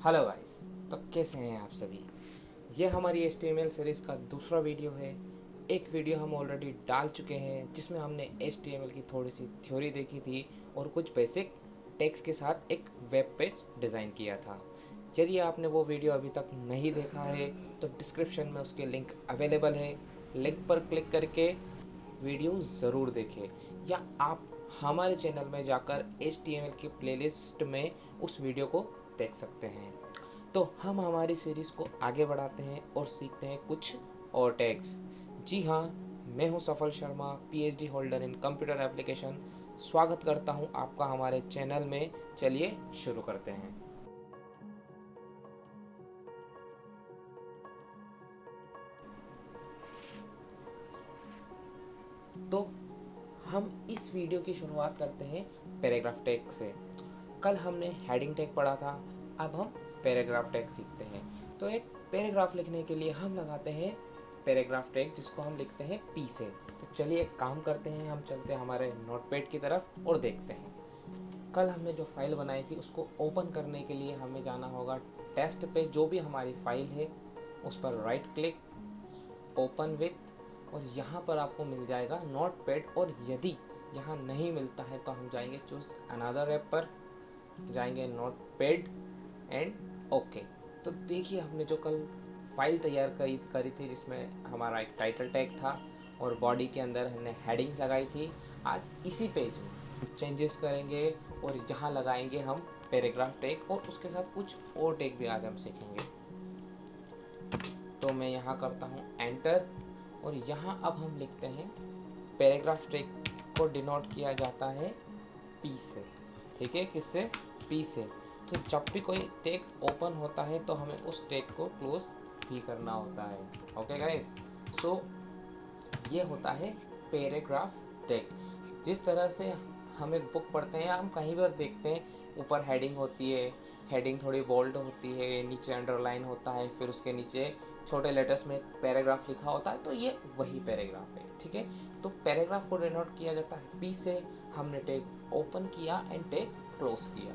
Hello guys. तो कैसे हैं आप सभी। ये हमारी HTML सीरीज़ का दूसरा वीडियो है। एक वीडियो हम ऑलरेडी डाल चुके हैं जिसमें हमने HTML की थोड़ी सी थ्योरी देखी थी और कुछ बेसिक टेक्स्ट के साथ एक वेब पेज डिज़ाइन किया था। यदि आपने वो वीडियो अभी तक नहीं देखा है तो डिस्क्रिप्शन में उसके लिंक अवेलेबल है। लिंक पर क्लिक करके वीडियो ज़रूर देखें, या आप हमारे चैनल में जाकर HTML की प्लेलिस्ट में उस वीडियो को देख सकते हैं। तो हम हमारी सीरीज़ को आगे बढ़ाते हैं और सीखते हैं कुछ और टैग्स। जी हाँ, मैं हूँ सफल Sharma, PhD holder in computer application. स्वागत करता हूँ आपका हमारे चैनल में। चलिए शुरू करते हैं। तो हम इस वीडियो की शुरुआत करते हैं पैराग्राफ टैग से। कल हमने हेडिंग टैग पढ़ा था, अब हम पैराग्राफ टैग सीखते हैं। तो एक पैराग्राफ लिखने के लिए हम लगाते हैं पैराग्राफ टैग, जिसको हम लिखते हैं P से। तो चलिए एक काम करते हैं, हम चलते हैं हमारे नोटपैड की तरफ और देखते हैं। कल हमने जो फाइल बनाई थी उसको ओपन करने के लिए हमें जाना होगा टेस्ट पे। जो भी हमारी फाइल है उस पर राइट क्लिक, ओपन विथ, और यहाँ पर आपको मिल जाएगा नोटपैड। और यदि यहाँ नहीं मिलता है तो हम जाएंगे चूज अनदर ऐप पर, जाएंगे नोटपैड एंड ओके। तो देखिए हमने जो कल फाइल तैयार करी थी जिसमें हमारा एक टाइटल टैग था और बॉडी के अंदर हमने हेडिंग्स लगाई थी, आज इसी पेज में चेंजेस करेंगे और यहाँ लगाएंगे हम पैराग्राफ टैग, और उसके साथ कुछ और टैग भी आज हम सीखेंगे। तो मैं यहाँ करता हूँ एंटर, और यहाँ अब हम लिखते हैं पैराग्राफ टैग को डिनोट किया जाता है P से। ठीक है, किससे? P से। तो जब भी कोई टैग ओपन होता है तो हमें उस टैग को क्लोज भी करना होता है। ओके गाइस, सो ये होता है पैराग्राफ टैग। जिस तरह से हम एक बुक पढ़ते हैं, हम कहीं पर देखते हैं ऊपर हेडिंग होती है, हेडिंग थोड़ी बोल्ड होती है, नीचे अंडरलाइन होता है, फिर उसके नीचे छोटे लेटर्स में पैराग्राफ लिखा होता है, तो ये वही पैराग्राफ है। ठीक है, तो पैराग्राफ को डिनोट किया जाता है P से। हमने टैग ओपन किया एंड टैग क्लोज किया,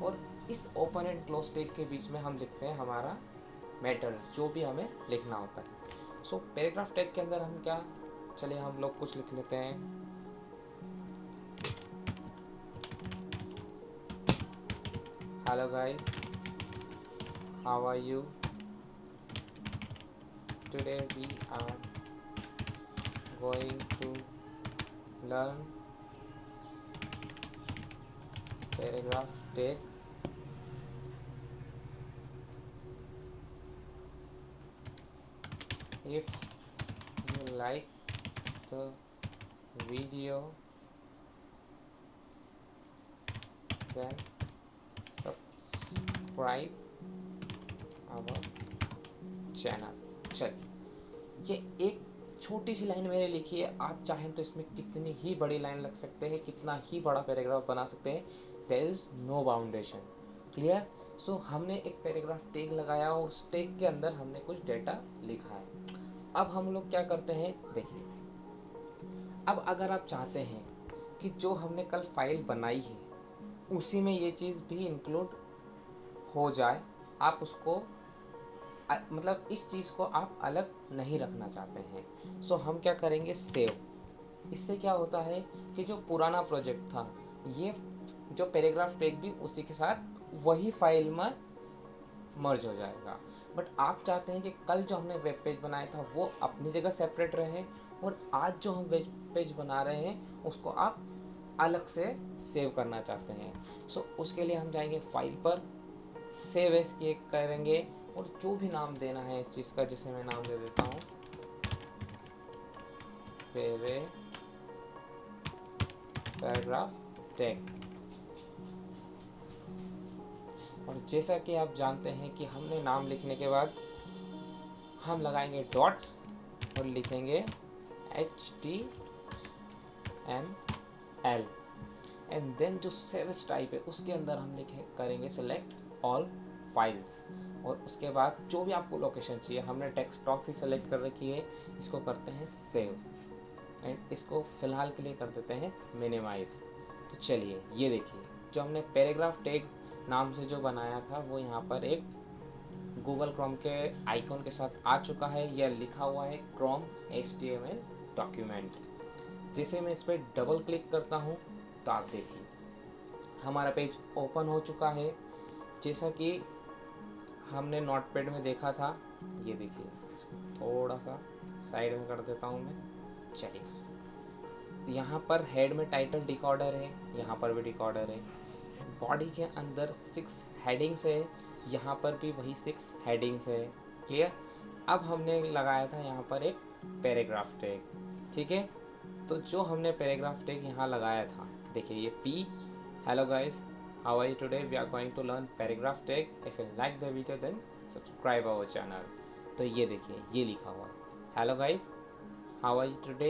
और इस ओपन एंड क्लोज टैग के बीच में हम लिखते हैं हमारा मैटर, जो भी हमें लिखना होता है। सो पैराग्राफ टैग के अंदर हम क्या, चलिए हम लोग कुछ लिख लेते हैं। Hello guys, how are you? Today we are going to learn paragraph tag. If you like the video, then subscribe our channel। चलिए, ये एक छोटी सी लाइन मैंने लिखी है, आप चाहें तो इसमें कितनी ही बड़ी लाइन लग सकते हैं, कितना ही बड़ा पैराग्राफ बना सकते हैं। There is no boundation. Clear? So हमने एक पैराग्राफ टैग लगाया और उस टैग के अंदर हमने कुछ डेटा लिखा है। अब हम लोग क्या करते हैं, देखिए। अब अगर आप चाहते हैं कि जो हमने कल फाइल बनाई है उसी में ये चीज़ भी इंक्लूड हो जाए, आप उसको मतलब इस चीज़ को आप अलग नहीं रखना चाहते हैं, सो हम क्या करेंगे, सेव। इससे क्या होता है कि जो पुराना प्रोजेक्ट था, ये जो पैराग्राफ टैग भी उसी के साथ वही फाइल में मर्ज हो जाएगा। बट आप चाहते हैं कि कल जो हमने वेब पेज बनाया था वो अपनी जगह सेपरेट रहे, और आज जो हम वेब पेज बना रहे हैं उसको आप अलग से सेव करना चाहते हैं। सो उसके लिए हम जाएंगे फाइल पर, सेव एज क्लिक करेंगे, और जो भी नाम देना है इस चीज़ का, जिसे मैं नाम दे देता हूँ पैराग्राफ टैग। और जैसा कि आप जानते हैं कि हमने नाम लिखने के बाद हम लगाएंगे डॉट और लिखेंगे HTML, एंड देन जो सेव्स टाइप है उसके अंदर हम करेंगे सेलेक्ट ऑल फाइल्स, और उसके बाद जो भी आपको लोकेशन चाहिए, हमने डेस्कटॉप ही सेलेक्ट कर रखी है, इसको करते हैं सेव, एंड इसको फ़िलहाल के लिए कर देते हैं मिनिमाइज़। तो चलिए ये देखिए, जो हमने पैराग्राफ टैग नाम से जो बनाया था वो यहाँ पर एक गूगल क्रोम के आइकॉन के साथ आ चुका है। यह लिखा हुआ है क्रोम HTML डॉक्यूमेंट। जिसे मैं इस पर डबल क्लिक करता हूँ तो आप देखिए हमारा पेज ओपन हो चुका है। जैसा कि हमने नोटपैड में देखा था, ये देखिए, इसको थोड़ा सा साइड में कर देता हूँ मैं। चलिए, यहाँ पर हेड में टाइटल डिकॉर्डर है, यहाँ पर भी डिकॉर्डर है। बॉडी के अंदर 6 हेडिंग्स है, यहाँ पर भी वही 6 हेडिंग्स है। क्लियर। अब हमने लगाया था यहाँ पर एक पैराग्राफ टैग, ठीक है। तो जो हमने पैराग्राफ टैग यहाँ लगाया था, देखिए ये P, hello guys, how are you today, we are going to learn paragraph tag, if you like the video then subscribe our channel. तो ये देखिए ये लिखा हुआ है, hello guys, how are you today,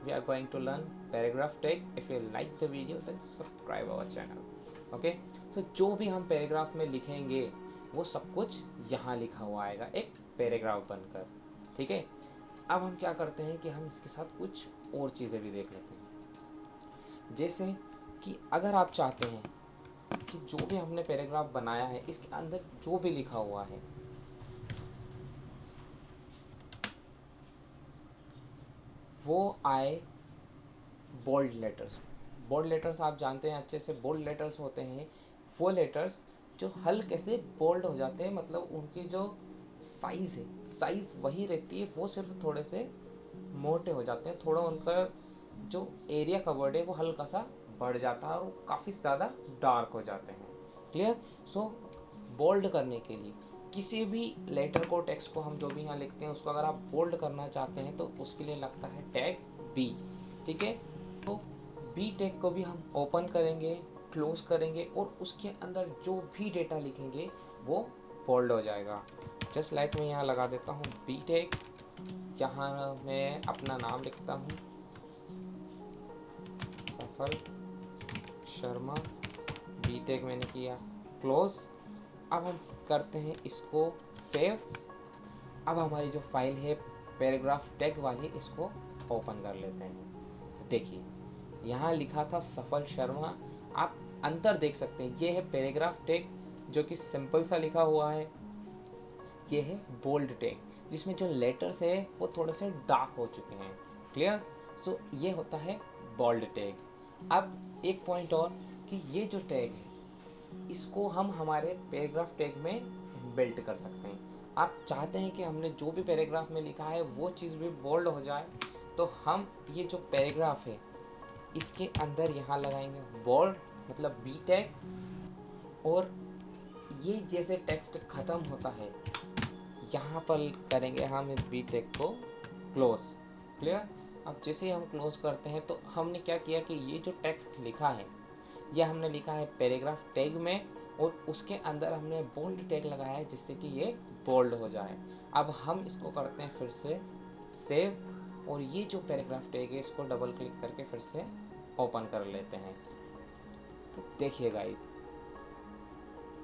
we are going to learn paragraph tag, if you like the video then subscribe our channel. Okay. तो जो भी हम पैराग्राफ में लिखेंगे वो सब कुछ यहाँ लिखा हुआ आएगा एक पैराग्राफ बनकर, ठीक है। अब हम क्या करते हैं कि हम इसके साथ कुछ और चीज़ें भी देख लेते हैं। जैसे कि अगर आप चाहते हैं कि जो भी हमने पैराग्राफ बनाया है इसके अंदर जो भी लिखा हुआ है वो आए बोल्ड लेटर्स। बोल्ड लेटर्स आप जानते हैं अच्छे से, बोल्ड लेटर्स होते हैं वो लेटर्स जो हल्के से बोल्ड हो जाते हैं, मतलब उनकी जो साइज़ है, साइज़ वही रहती है, वो सिर्फ थोड़े से मोटे हो जाते हैं, थोड़ा उनका जो एरिया कवर्ड है वो हल्का सा बढ़ जाता है और वो काफ़ी ज़्यादा डार्क हो जाते हैं। क्लियर। सो बोल्ड करने के लिए किसी भी लेटर को, टेक्स्ट को हम जो भी यहाँ लिखते हैं उसको अगर आप बोल्ड करना चाहते हैं तो उसके लिए लगता है टैग B, ठीक है। तो B टैग को भी हम ओपन करेंगे, क्लोज करेंगे और उसके अंदर जो भी डेटा लिखेंगे वो बोल्ड हो जाएगा। जस्ट लाइक मैं यहाँ लगा देता हूँ B टैग, जहाँ मैं अपना नाम लिखता हूँ सफल शर्मा, B टैग मैंने किया, क्लोज। अब हम करते हैं इसको सेव। अब हमारी जो फाइल है पैराग्राफ टैग वाली, इसको ओपन कर लेते हैं। तो देखिए यहाँ लिखा था सफल शर्मा, आप अंतर देख सकते हैं। ये है पैराग्राफ टैग जो कि सिंपल सा लिखा हुआ है, ये है बोल्ड टैग जिसमें जो लेटर्स है वो थोड़े से डार्क हो चुके हैं। क्लियर। सो ये होता है बोल्ड टैग। अब एक पॉइंट और कि ये जो टैग है इसको हम हमारे पैराग्राफ टैग में बिल्ट कर सकते हैं। आप चाहते हैं कि हमने जो भी पैराग्राफ में लिखा है वो चीज़ भी बोल्ड हो जाए, तो हम ये जो पैराग्राफ है इसके अंदर यहाँ लगाएंगे बोल्ड, मतलब B टैग, और ये जैसे टेक्स्ट ख़त्म होता है यहाँ पर करेंगे हम इस B टैग को क्लोज। क्लियर। अब जैसे ही हम क्लोज करते हैं तो हमने क्या किया कि ये जो टेक्स्ट लिखा है ये हमने लिखा है पैराग्राफ टैग में और उसके अंदर हमने बोल्ड टैग लगाया है जिससे कि ये बोल्ड हो जाए। अब हम इसको करते हैं फिर से सेव, और ये जो पैराग्राफ टैग है इसको डबल क्लिक करके फिर से ओपन कर लेते हैं। तो देखिए गाइस,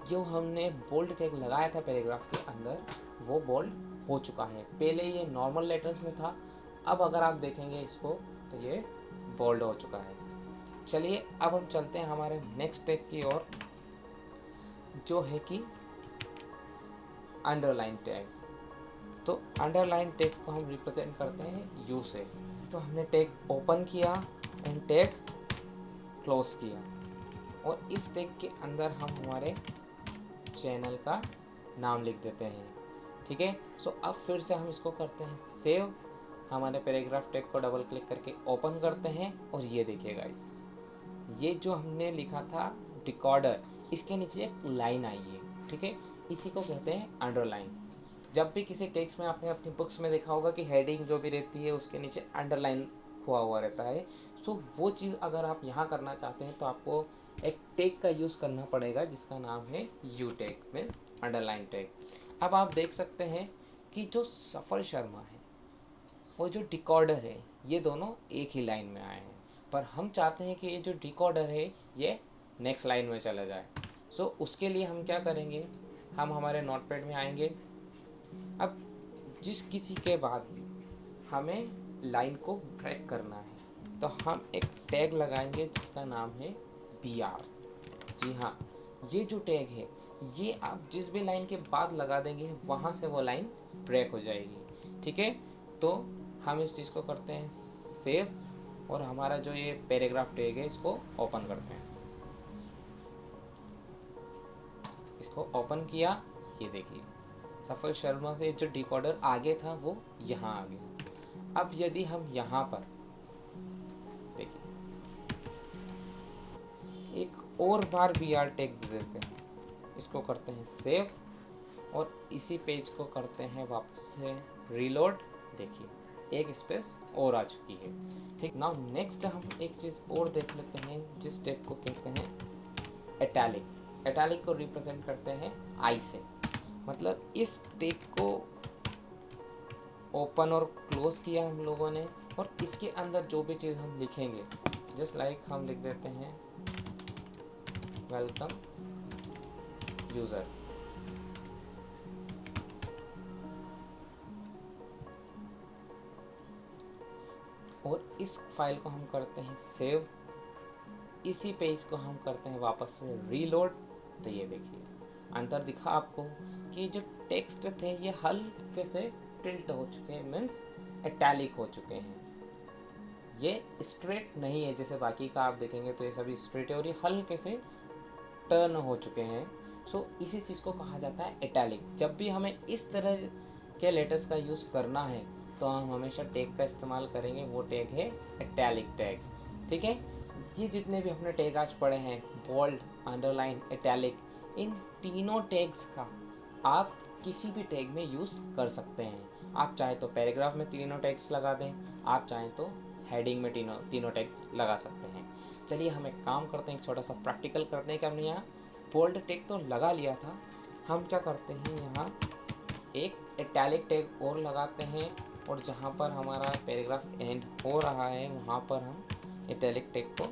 जो हमने बोल्ड टैग लगाया था पैराग्राफ के अंदर वो बोल्ड हो चुका है। पहले ये नॉर्मल लेटर्स में था, अब अगर आप देखेंगे इसको तो ये बोल्ड हो चुका है। चलिए अब हम चलते हैं हमारे नेक्स्ट टैग की ओर, जो है कि अंडरलाइन टैग। तो अंडरलाइन टैग को हम रिप्रेजेंट करते हैं U से। तो हमने टैग ओपन किया एंड टैग क्लोज किया, और इस टैग के अंदर हम हमारे चैनल का नाम लिख देते हैं, ठीक है। सो अब फिर से हम इसको करते हैं सेव, हमारे पैराग्राफ टैग को डबल क्लिक करके ओपन करते हैं, और ये देखिए गाइस, ये जो हमने लिखा था डिकॉर्डर, इसके नीचे एक लाइन आई है, ठीक है। इसी को कहते हैं अंडरलाइन। जब भी किसी टेक्स्ट में आपने अपनी बुक्स में देखा होगा कि हेडिंग जो भी रहती है उसके नीचे अंडरलाइन हुआ रहता है, सो वो चीज़ अगर आप यहाँ करना चाहते हैं तो आपको एक टैग का यूज़ करना पड़ेगा जिसका नाम है U tag, means underline tag. अब आप देख सकते हैं कि जो सफल शर्मा है और जो डिकॉर्डर है ये दोनों एक ही लाइन में आए हैं, पर हम चाहते हैं कि ये जो डिकॉर्डर है ये नेक्स्ट लाइन में चला जाए। सो उसके लिए हम क्या करेंगे, हम हमारे नोटपैड में आएंगे। अब जिस किसी के बाद भी हमें लाइन को ब्रेक करना है तो हम एक टैग लगाएंगे जिसका नाम है BR। जी हाँ, ये जो टैग है ये आप जिस भी लाइन के बाद लगा देंगे वहाँ से वो लाइन ब्रेक हो जाएगी। ठीक है, तो हम इस चीज़ को करते हैं सेव, और हमारा जो ये पैराग्राफ टैग है इसको ओपन करते हैं। इसको ओपन किया, ये देखिए सफल शर्मा से जो डिकोडर आगे था वो यहाँ आ गया। अब यदि हम यहाँ पर देखिए एक और बार बी आर टैग दे देते हैं, इसको करते हैं सेव, और इसी पेज को करते हैं वापस से रीलोड। देखिए एक स्पेस और आ चुकी है। ठीक, नाउ नेक्स्ट हम एक चीज़ और देख लेते हैं जिस टैग को कहते हैं इटैलिक। इटैलिक को रिप्रेजेंट करते हैं आई से, मतलब इस टैग को ओपन और क्लोज किया हम लोगों ने, और इसके अंदर जो भी चीज़ हम लिखेंगे जस्ट लाइक हम लिख देते हैं वेलकम यूज़र। और इस फाइल को हम करते हैं सेव, इसी पेज को हम करते हैं वापस से रीलोड। तो ये देखिए अंतर दिखा आपको कि जो टेक्स्ट थे ये हल्के से टिल्ट हो चुके हैं, मीन्स इटैलिक हो चुके हैं। ये स्ट्रेट नहीं है जैसे बाकी का आप देखेंगे तो ये सभी स्ट्रेट है, और ये हल्के से टर्न हो चुके हैं। सो इसी चीज़ को कहा जाता है इटैलिक। जब भी हमें इस तरह के लेटर्स का यूज़ करना है तो हम हमेशा टैग का इस्तेमाल करेंगे, वो टैग है इटैलिक टैग। ठीक है, ये जितने भी हमने टैग आज पढ़े हैं, बोल्ड, अंडरलाइन, इटैलिक, इन तीनों टैग्स का आप किसी भी टैग में यूज़ कर सकते हैं। आप चाहे तो पैराग्राफ में तीनों टैग्स लगा दें, आप चाहें तो हेडिंग में तीनों टैग्स लगा सकते हैं। चलिए हम एक काम करते हैं, एक छोटा सा प्रैक्टिकल करते हैं कि हमने यहाँ बोल्ड टैग तो लगा लिया था, हम क्या करते हैं यहाँ एक इटैलिक टैग और लगाते हैं, और जहाँ पर हमारा पैराग्राफ एंड हो रहा है वहाँ पर हम इटैलिक टैग को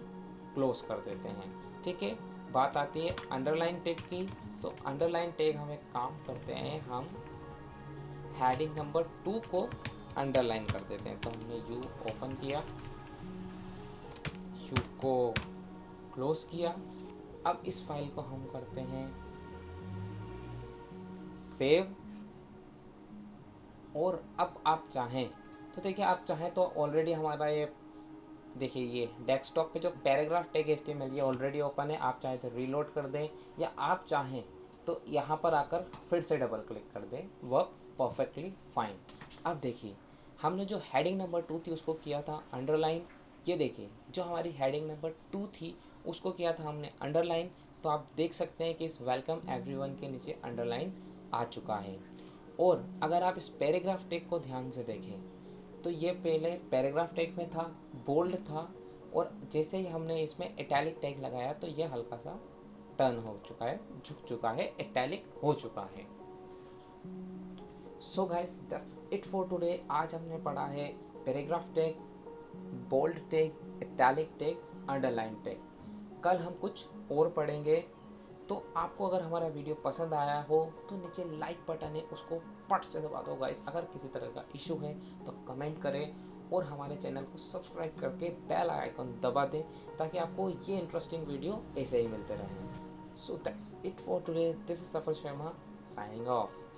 क्लोज कर देते हैं। ठीक है, बात आती है अंडरलाइन टैग की। तो अंडरलाइन टैग हम एक काम करते हैं, हम हेडिंग नंबर 2 को अंडरलाइन कर देते हैं। तो हमने यू ओपन किया, यू को क्लोज किया। अब इस फाइल को हम करते हैं सेव, और अब आप चाहें तो देखिए, आप चाहें तो ऑलरेडी हमारा ये देखिए ये डेस्कटॉप पे जो पैराग्राफ टैग HTML ये ऑलरेडी ओपन है। आप चाहें तो रीलोड कर दें, या आप चाहें तो यहाँ पर आकर फिर से डबल क्लिक कर दें, वर्क परफेक्टली फाइन। अब देखिए हमने जो हेडिंग नंबर 2 थी उसको किया था अंडरलाइन। ये देखिए जो हमारी हेडिंग नंबर 2 थी उसको किया था हमने अंडरलाइन। तो आप देख सकते हैं कि इस वेलकम एवरीवन के नीचे अंडरलाइन आ चुका है। और अगर आप इस पैराग्राफ टैग को ध्यान से देखें तो ये पहले पैराग्राफ टैग में था, बोल्ड था, और जैसे ही हमने इसमें इटैलिक टैग लगाया तो ये हल्का सा टर्न हो चुका है, झुक चुका है, इटैलिक हो चुका है। So guys that's it for today. आज हमने पढ़ा है paragraph tag, bold tag, italic tag, underline tag. कल हम कुछ और पढ़ेंगे। तो आपको अगर हमारा वीडियो पसंद आया हो तो नीचे लाइक बटन है उसको पट से दबा दो गाइस। अगर किसी तरह का इशू है तो कमेंट करें, और हमारे चैनल को सब्सक्राइब करके बेल आइकन दबा दें ताकि आपको ये इंटरेस्टिंग वीडियो ऐसे ही मिलते रहें। So that's it for today. This is सफल शर्मा साइनिंग ऑफ।